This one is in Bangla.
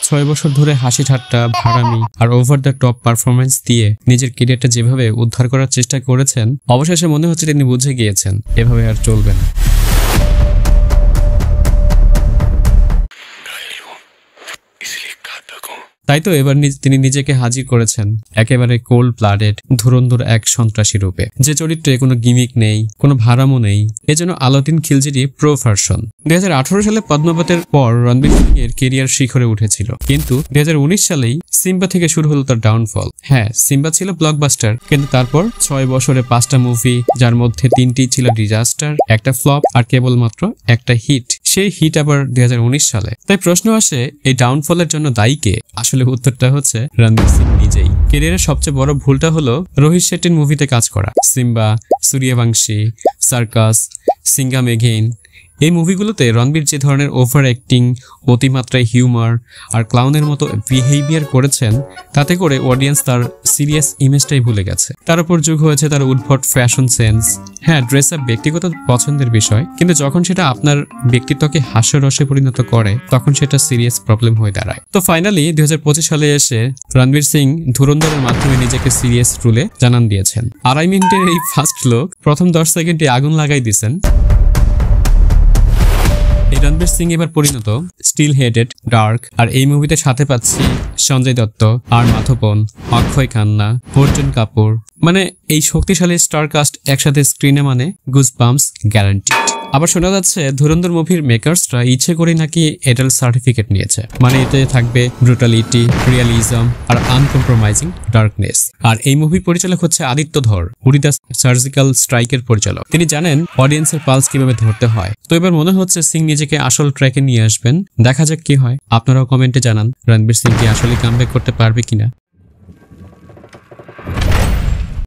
6 বছর ধরে হাসি ঠাট্টা, ভাড়ামি আর ওভার দ্য টপ পারফরমেন্স দিয়ে নিজের ক্যারিয়ারটা যেভাবে উদ্ধার করার চেষ্টা করেছেন, অবশেষে মনে হচ্ছে তিনি বুঝে গিয়েছেন এভাবে আর চলবে না। তাই তো এবার তিনি নিজেকে হাজির করেছেন একেবারে কোল্ড ব্লাডেড ধুরন্ধর এক সন্ত্রাসী রূপে, যে চরিত্রে কোনো গিমিক নেই, কোনো ভাড়ামো নেই, এজন্য আলাউদ্দিন খিলজিরই প্রো ভার্সন। 2018 সালে পদ্মাবতের পর রণবীর সিং এর কেরিয়ার শিখরে উঠেছিল, কিন্তু 2019 সালেই সিম্বা থেকে শুরু হলো তার ডাউনফল। হ্যাঁ, সিম্বা ছিল ব্লকবাস্টার, কিন্তু তারপর 6 বছরে 5টা মুভি, যার মধ্যে 3টি ছিল ডিজাস্টার, একটা ফ্লপ আর কেবলমাত্র একটা হিট। সেই হিট আবার 2019 সালে। তাই প্রশ্ন আসে, এই ডাউনফলের জন্য দায়ী কে? আসলে উত্তরটা হচ্ছে রণবীর সিং নিজেই। ক্যারিয়ারের সবচেয়ে বড় ভুলটা হলো রোহিত শেট্টির মুভিতে কাজ করা। Simba, Suryavanshi, circus, Singham again, এই মুভিগুলোতে রণবীর যে ধরনের ওভার অ্যাক্টিং, অতিমাত্রায় হিউমার আর ক্লাউনের মতো বিহেভিয়ার করেছেন, তাতে করে অডিয়েন্স তার সিরিয়াস ইমেজটাই ভুলে গেছে। তার উপর যোগ হয়েছে তার উদ্ভট ফ্যাশন সেন্স। হ্যাঁ, ড্রেস আপ ব্যক্তিগত পছন্দের বিষয়, কিন্তু যখন সেটা আপনার ব্যক্তিত্বকে হাস্যরসে পরিণত করে, তখন সেটা সিরিয়াস প্রবলেম হয়ে দাঁড়ায়। তো ফাইনালি 2025 সালে এসে রণবীর সিং ধুরন্ধরের মাধ্যমে নিজেকে সিরিয়াস রুলে জানান দিয়েছেন। 2.5 মিনিটের এই ফার্স্ট লুক প্রথম 10 সেকেন্ডে আগুন লাগাই দিয়েছেন। রণবীর সিং এবার পরিণত স্টিল হেডেড, ডার্ক, আর এই মুভিতে সাথে পাচ্ছি সঞ্জয় দত্ত, আর মাধবন, অক্ষয় খান্না, অর্জুন কাপুর। মানে এই শক্তিশালী স্টার কাস্ট একসাথে স্ক্রিনে মানে গুজবাম্পস গ্যারান্টি। আবার শোনা যাচ্ছে ধুরন্ধর মুভির মেকার্সরা ইচ্ছে করে নাকি এডাল্ট সার্টিফিকেট নিয়েছে, মানে এতে থাকবে ব্রুটালিটি, রিয়ালিজম আর আনকম্প্রোমাইজিং ডার্কনেস। আর এই মুভির পরিচালক হচ্ছে আদিত্য ধর, উরি দ্য সার্জিক্যাল স্ট্রাইকের পরিচালক। তিনি জানেন অডিয়েন্সের পালস কিভাবে ধরতে হয়। তো এবার মনে হচ্ছে সিং নিজেকে আসল ট্র্যাকে নিয়ে আসবেন। দেখা যাক কি হয়। আপনারাও কমেন্টে জানান রণবীর সিং কি আসলে কামব্যাক করতে পারবে কিনা।